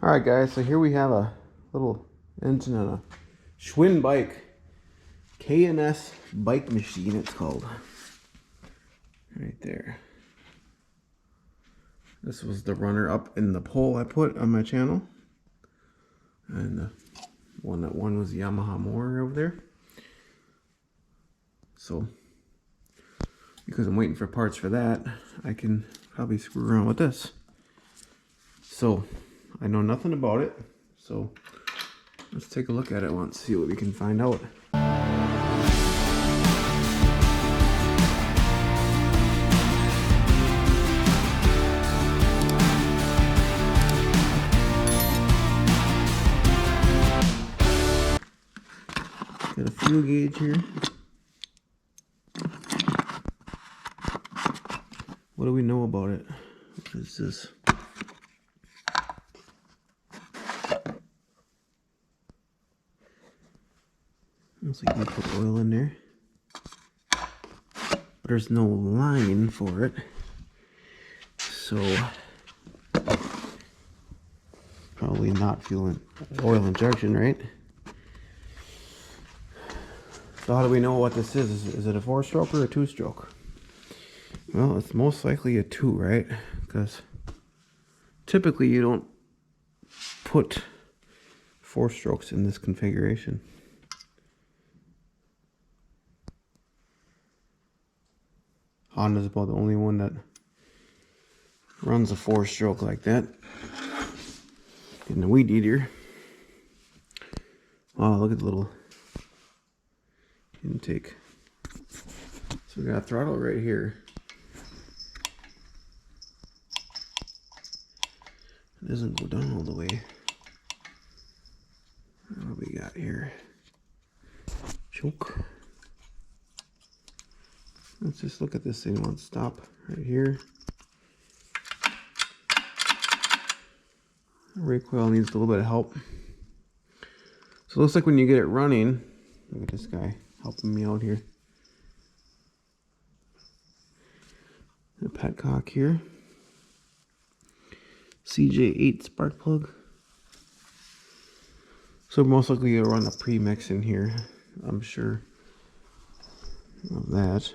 Alright guys, so here we have a little engine on a Schwinn bike. K&S bike machine it's called. Right there. This was the runner up in the poll I put on my channel. And the one that won was the Yamaha mower over there. So, because I'm waiting for parts for that, I can probably screw around with this. So, I know nothing about it, so let's take a look at it once, see what we can find out. Got a fuel gauge here. What do we know about it? What is this? Looks like you put oil in there. But there's no line for it. So probably not fuel oil injection, right? So how do we know what this is? Is it a 4-stroke or a 2-stroke? Well, it's most likely a 2, right? Because typically you don't put 4 strokes in this configuration. Honda's about the only one that runs a 4-stroke like that. Getting a weed eater. Wow, look at the little intake. So we got a throttle right here. It doesn't go down all the way. What do we got here? Choke. Let's just look at this thing. Let's stop right here. The recoil needs a little bit of help. So it looks like when you get it running, look at this guy helping me out here. The petcock here. CJ8 spark plug. So most likely you'll run a premix in here. I'm sure of that.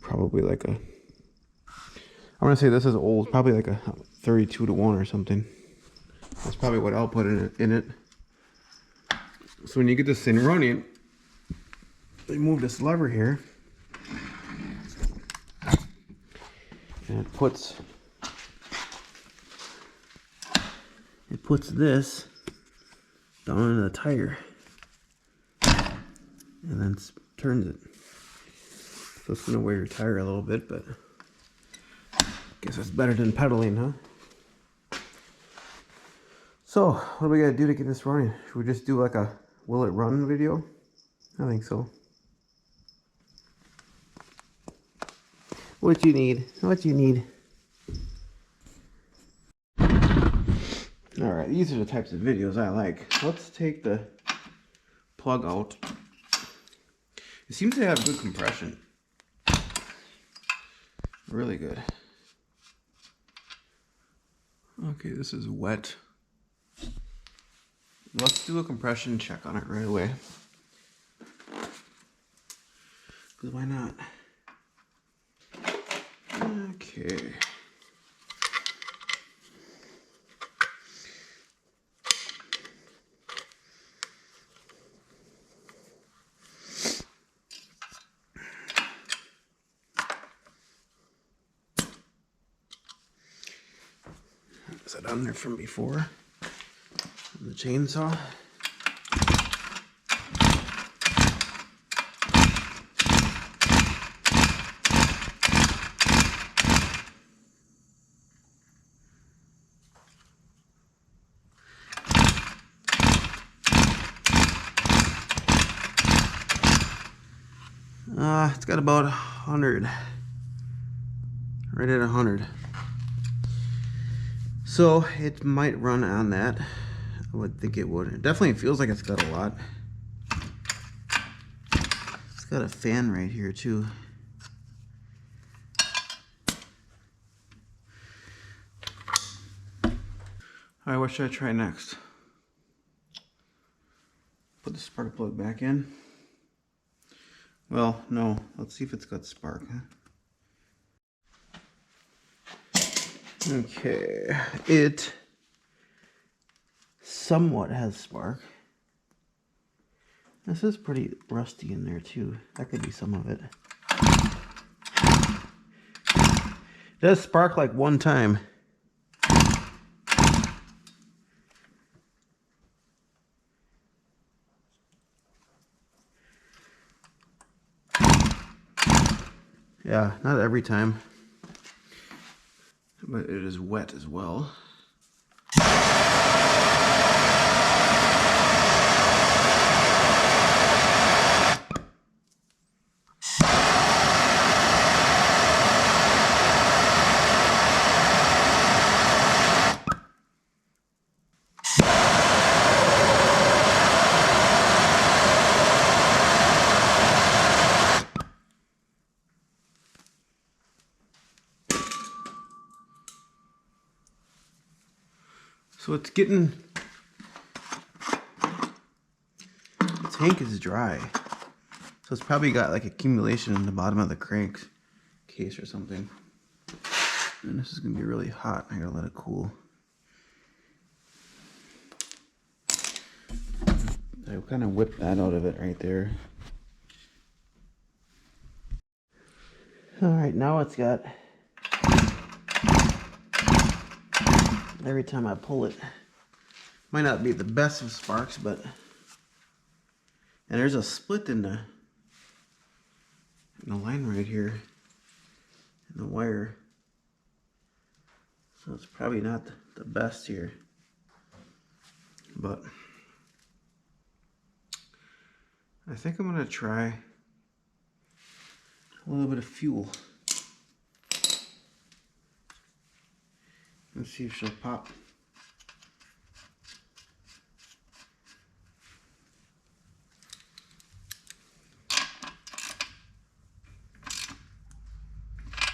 Probably like a, I'm gonna say this is old, probably like a 32-1 or something. That's probably what I'll put in it. So when you get this thing running, you move this lever here, and it puts this down into the tire, and then turns it. So it's gonna wear your tire a little bit, but I guess it's better than pedaling, huh? So what do we gotta do to get this running? Should we just do like a will it run video? I think so. What you need? What you need? Alright, these are the types of videos I like. Let's take the plug out. It seems to have good compression. Really good. Okay, this is wet. Let's do a compression check on it right away. Because why not? Okay. Is that on there from before? The chainsaw. It's got about 100. Right at 100. So it might run on that. I would think it would. It definitely feels like it's got a lot. It's got a fan right here too. All right, what should I try next? Put the spark plug back in. Well, no. Let's see if it's got spark. Okay, it somewhat has spark. This is pretty rusty in there too. That could be some of it. It does spark like one time. Yeah, not every time. But it is wet as well. So it's getting, the tank is dry. So it's probably got like accumulation in the bottom of the crank case or something. And this is gonna be really hot. I gotta let it cool. I kind of whipped that out of it right there. All right, now it's got, every time I pull it, might not be the best of sparks, but, and there's a split in the line right here, in the wire. So it's probably not the best here, but I think I'm gonna try a little bit of fuel. Let's see if she'll pop.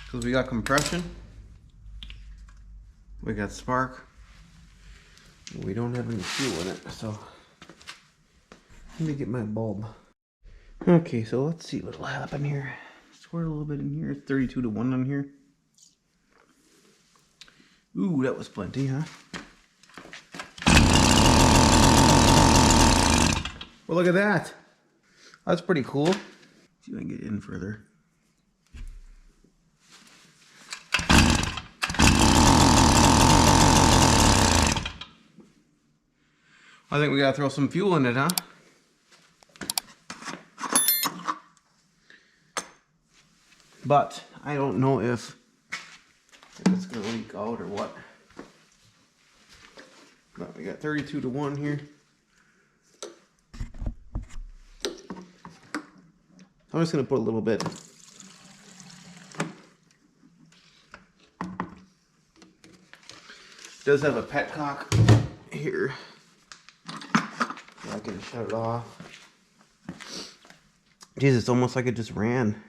Because we got compression, we got spark, and we don't have any fuel in it, so let me get my bulb. Okay, so let's see what'll happen here. Squirt a little bit in here. 32 to 1 on here. Ooh, that was plenty, huh? Well, look at that. That's pretty cool. See if I can get in further. I think we gotta throw some fuel in it, huh? But I don't know if it's gonna leak out or what. But we got 32 to 1 here. I'm just gonna put a little bit. It does have a petcock here. So I can shut it off. Jeez, it's almost like it just ran.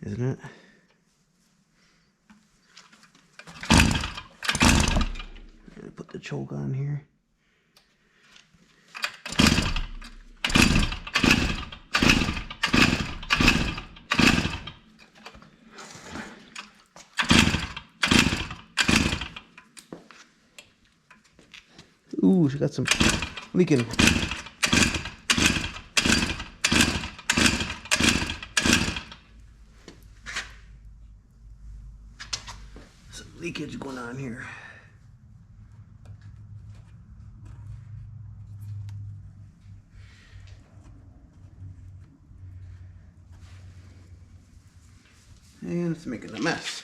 Isn't it? I'm gonna put the choke on here. Ooh, she got some leaking. Some leakage going on here. And it's making a mess.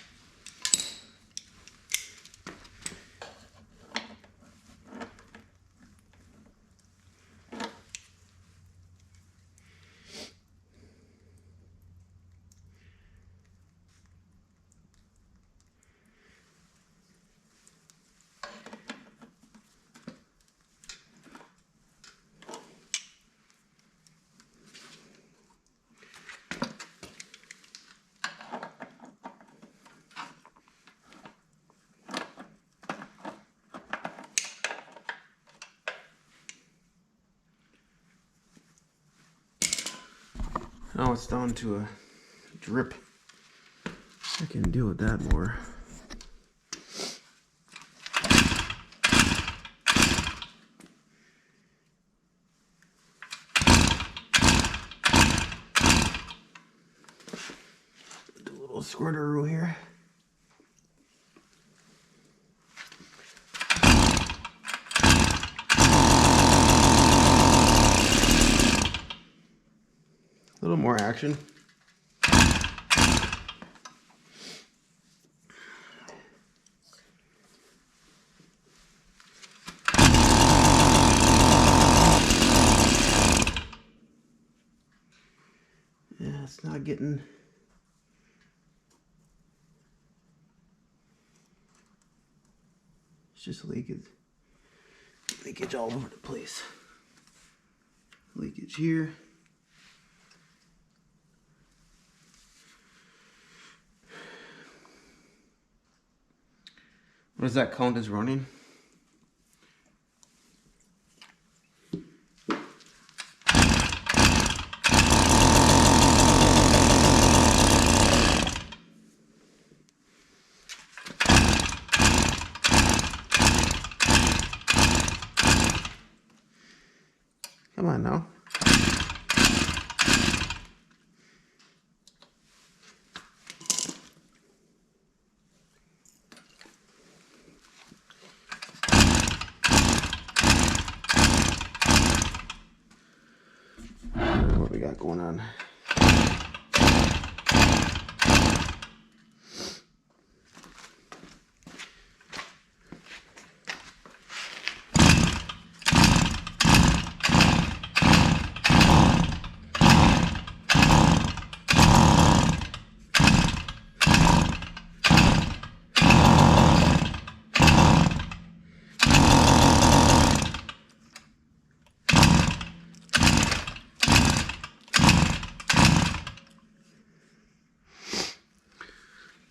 Now it's down to a drip. I can deal with that more. Do a little squirteroo here. A little more action. Yeah, it's not getting... It's just leakage all over the place. Leakage here. What does that count as running? Come on now. What we got going on?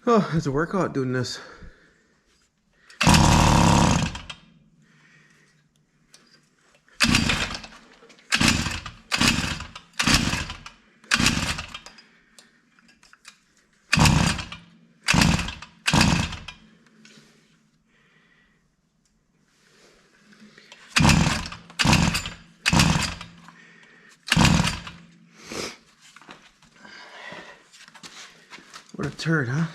Oh, it's a workout doing this. What a turd, huh?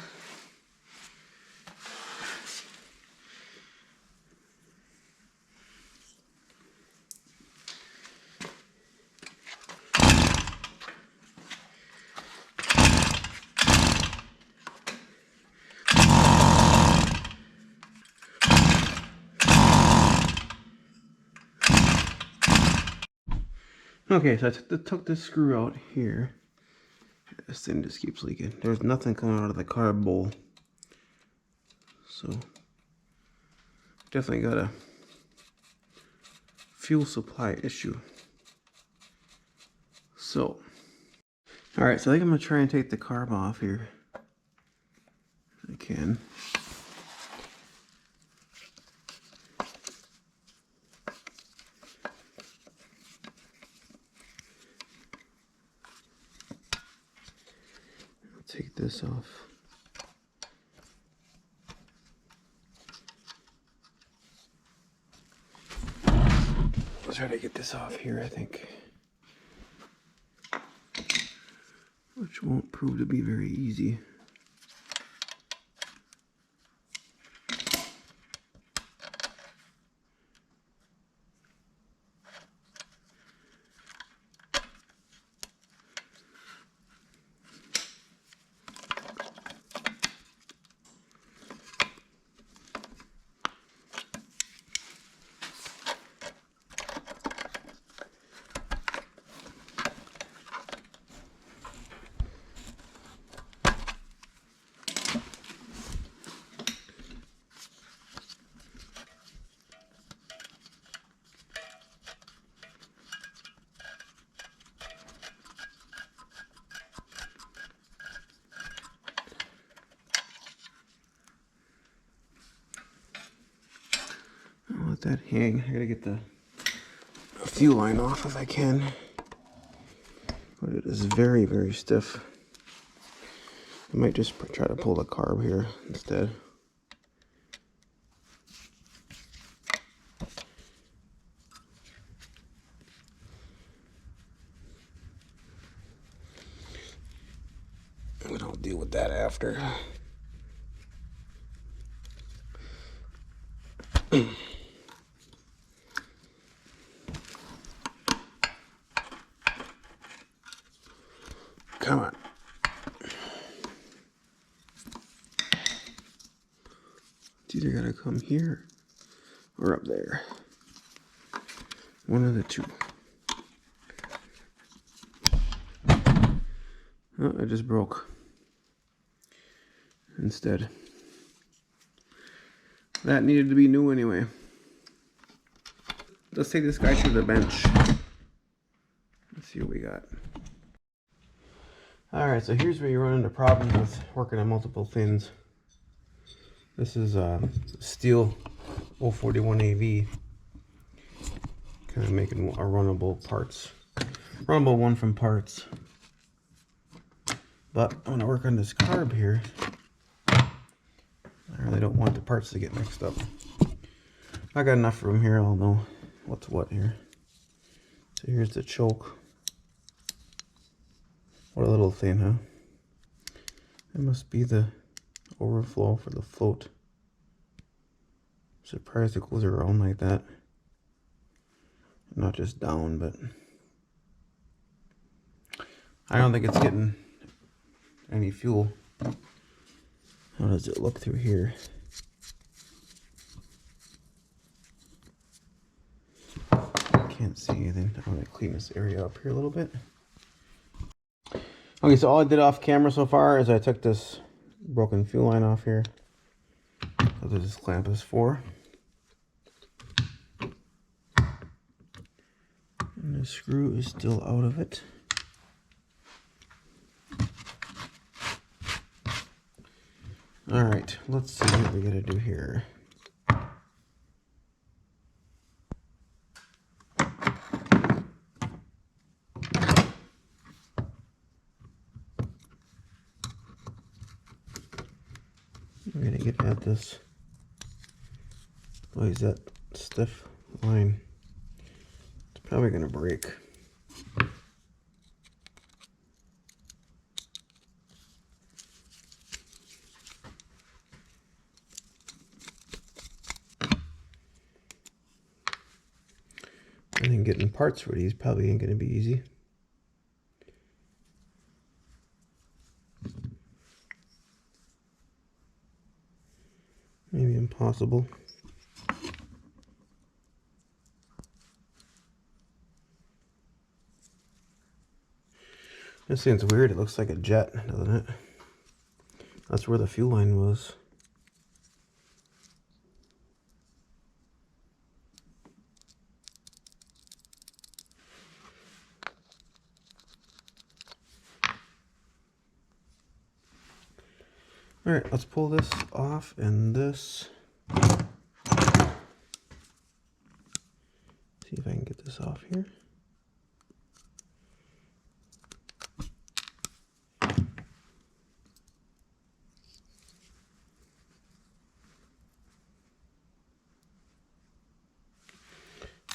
Okay, so I took this screw out here. This thing just keeps leaking. There's nothing coming out of the carb bowl. So, definitely got a fuel supply issue. So, alright, so I think I'm going to try and take the carb off here. If I can. Take this off. Let's try to get this off here, I think. Which won't prove to be very easy. I'll let that hang. I gotta get the fuel line off if I can. But it is very, very stiff. I might just try to pull the carb here instead. But I'll deal with that after. Come on. It's either gotta come here or up there. One of the two. Oh, it just broke. Instead. That needed to be new anyway. Let's take this guy to the bench. Let's see what we got. Alright, so here's where you run into problems with working on multiple fins. This is steel 041 AV. Kind of making a runnable parts. Runnable one from parts. But I'm going to work on this carb here. I really don't want the parts to get mixed up. I got enough room here, I'll know what's what here. So here's the choke. What a little thing, huh? That must be the overflow for the float. Surprised it goes around like that. Not just down, but I don't think it's getting any fuel. How does it look through here? Can't see anything. I'm gonna clean this area up here a little bit. Okay, so all I did off camera so far is I took this broken fuel line off here. That's what this clamp is for. And the screw is still out of it. Alright, let's see what we gotta do here. I'm gonna get at this. Why is that stiff line? It's probably gonna break. I think getting parts for these probably ain't gonna be easy. Maybe impossible. This thing's weird. It looks like a jet, doesn't it? That's where the fuel line was. All right, let's pull this off and this. See if I can get this off here.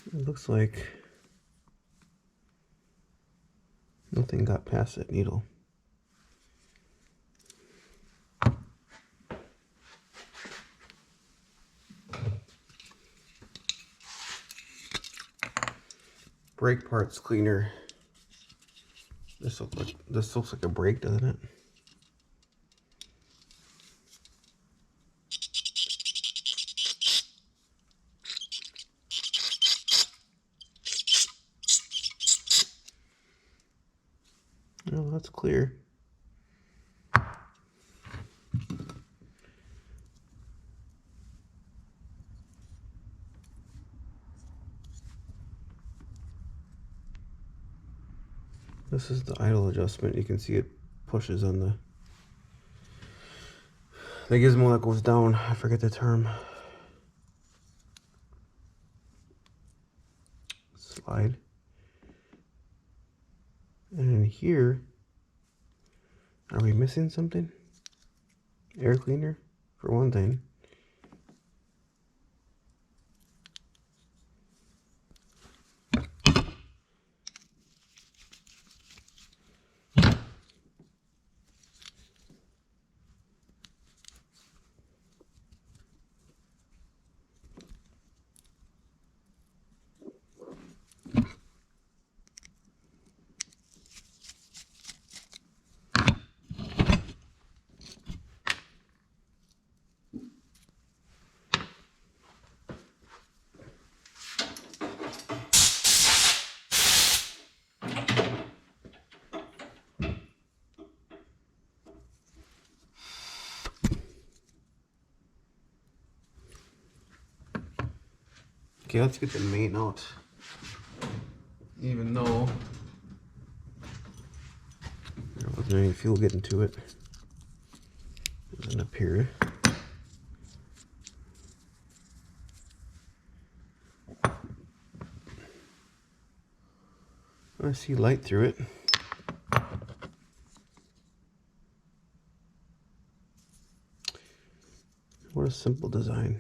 It looks like nothing got past that needle. Brake parts cleaner. This looks like a brake, doesn't it? Oh, that's clear. This is the idle adjustment. You can see it pushes on the gizmo that goes down. I forget the term. Slide. And in here, are we missing something? Air cleaner, for one thing. Okay, let's get the main out. Even though there wasn't any fuel getting to it. It doesn't appear. I see light through it. What a simple design.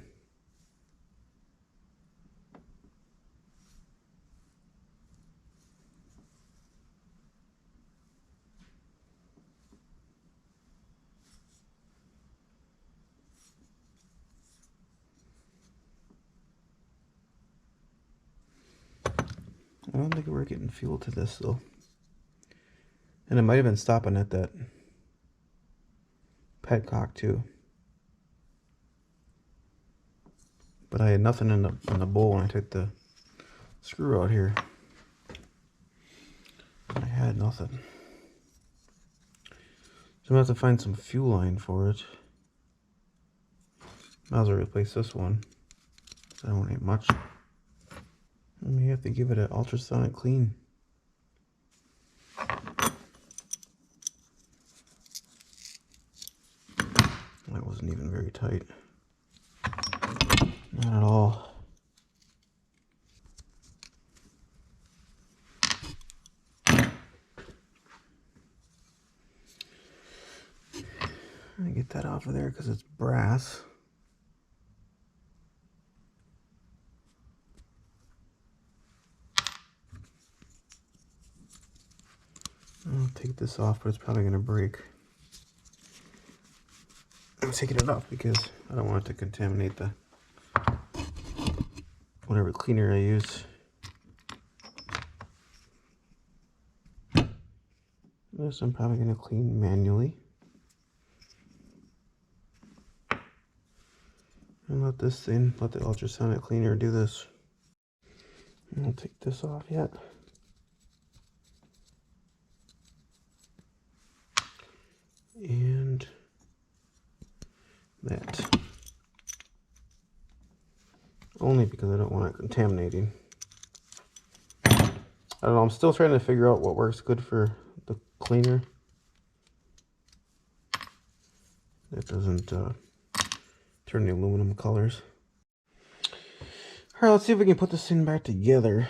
I don't think we're getting fuel to this though. And it might have been stopping at that petcock too. But I had nothing in the bowl when I took the screw out here. I had nothing. So I'm gonna have to find some fuel line for it. Might as well replace this one. That won't need much. I may have to give it an ultrasonic clean. That wasn't even very tight. Not at all. I get that off of there because it's brass. I'll take this off, but it's probably going to break. I'm taking it off because I don't want it to contaminate the whatever cleaner I use. This I'm probably going to clean manually. And let the ultrasonic cleaner do this. I'll take this off yet. And that. Only because I don't want it contaminating. I don't know, I'm still trying to figure out what works good for the cleaner. That doesn't turn the aluminum colors. Alright, let's see if we can put this thing back together.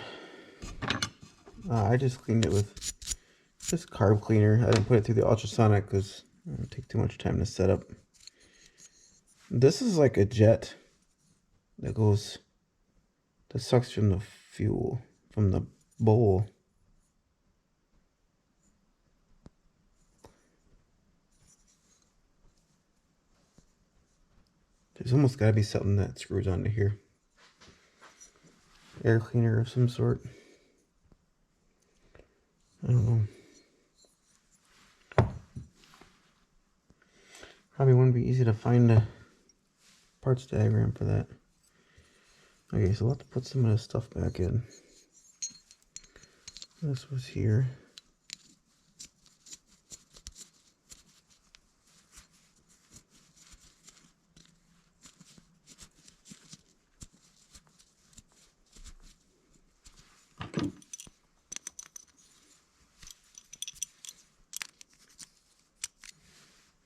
I just cleaned it with this carb cleaner. I didn't put it through the ultrasonic because it would take too much time to set up. This is like a jet that sucks from the fuel, from the bowl. There's almost got to be something that screws onto here. Air cleaner of some sort. I don't know. Probably wouldn't be easy to find a parts diagram for that. Okay, so we'll have to put some of this stuff back in. This was here.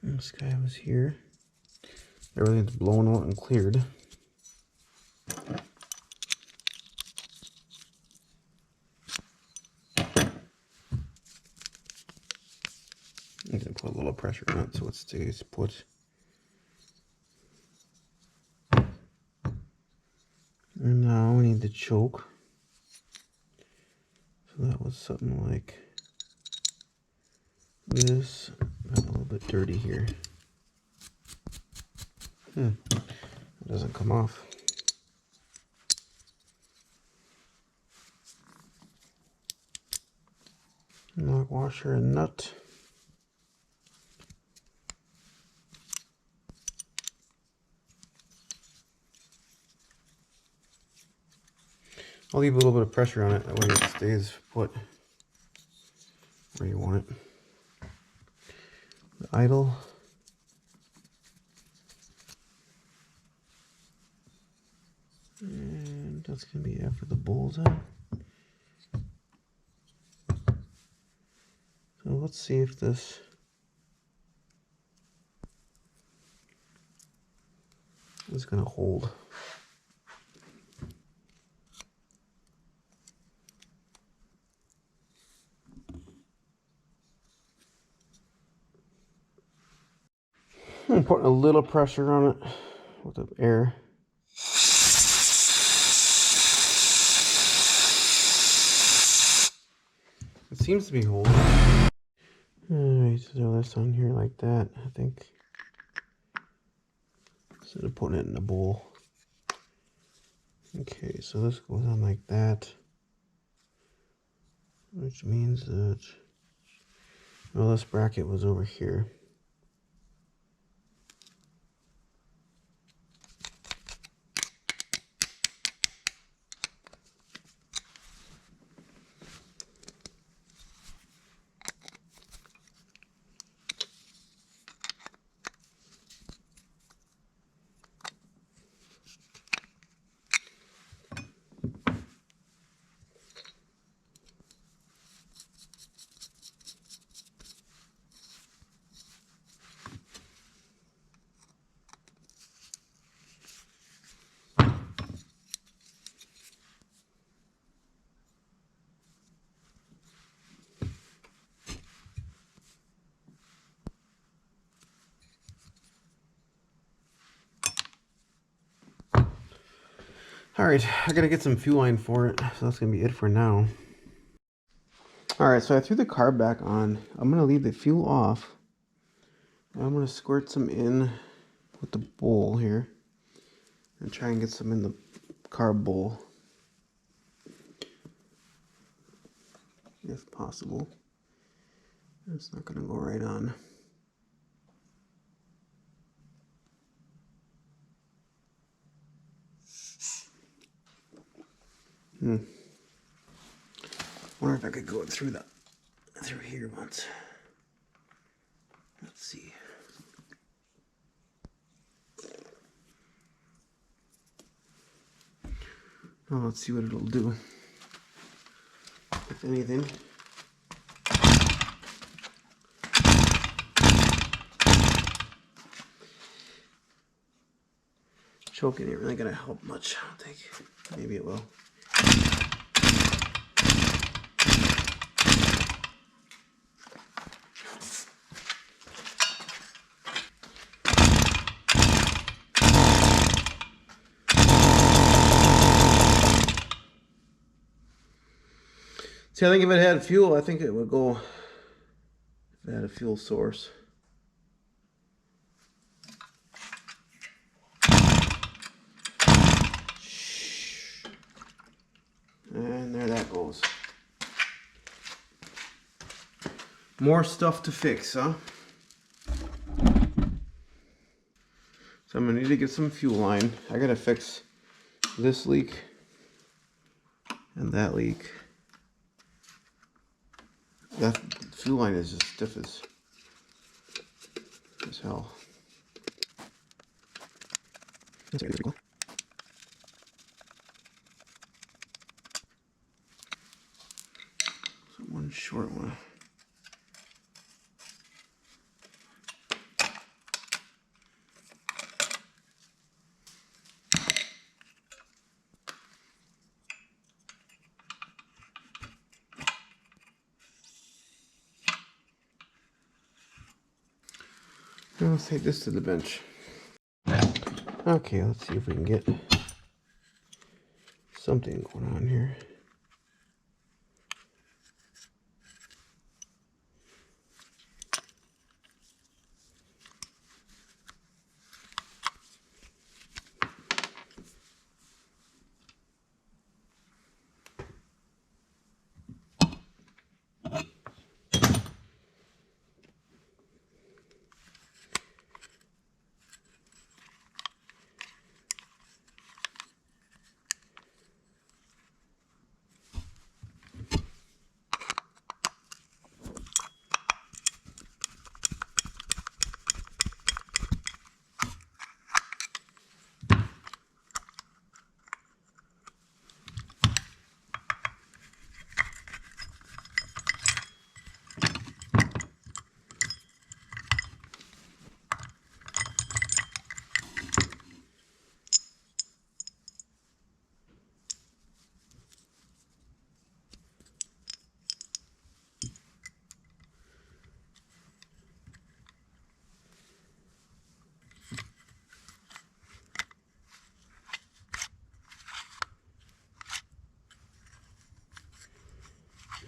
This guy was here. Everything's blown out and cleared. pressure on it so it stays put. And now we need the choke. So that was something like this. Got a little bit dirty here. It doesn't come off. Lock washer and nut. I'll leave a little bit of pressure on it, that way it stays put where you want it. The idle. And that's going to be after the bullseye. So let's see if this is going to hold. I'm putting a little pressure on it with the air. It seems to be holding. Alright, so throw this on here like that, I think. Instead of putting it in a bowl. Okay, so this goes on like that. Which means that, well, this bracket was over here. Alright, I gotta get some fuel line for it, so that's gonna be it for now. Alright, so I threw the carb back on. I'm gonna leave the fuel off. I'm gonna squirt some in with the bowl here and try and get some in the carb bowl if possible. It's not gonna go right on. Wonder if I could go through here once. Let's see. Oh, let's see what it'll do. If anything. Choking ain't really gonna help much, I don't think. Maybe it will. See, I think if it had fuel, I think it would go, if it had a fuel source. And there that goes. More stuff to fix, huh? So I'm gonna need to get some fuel line. I gotta fix this leak and that leak. That fuel line is just stiff as hell. That's pretty cool. So one short one. Now let's take this to the bench. Okay, let's see if we can get something going on here.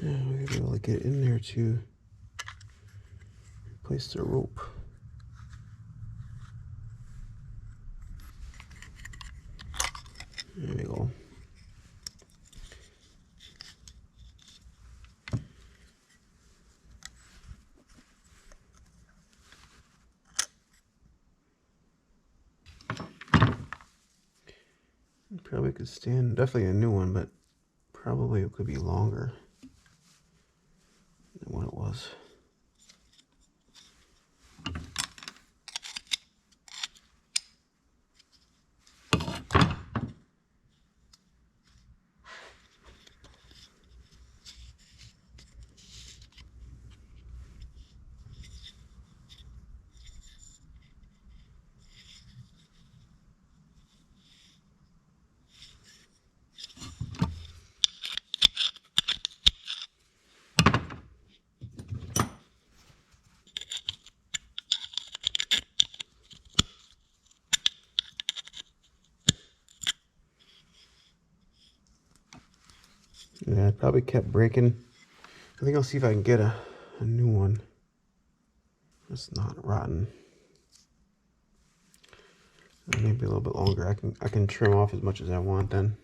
Yeah, we're gonna be able to get in there to replace the rope. There we go. Probably could stand, definitely a new one, but probably it could be longer than what it was. Yeah, it probably kept breaking. I think I'll see if I can get a new one. It's not rotten. Maybe a little bit longer. I can trim off as much as I want then.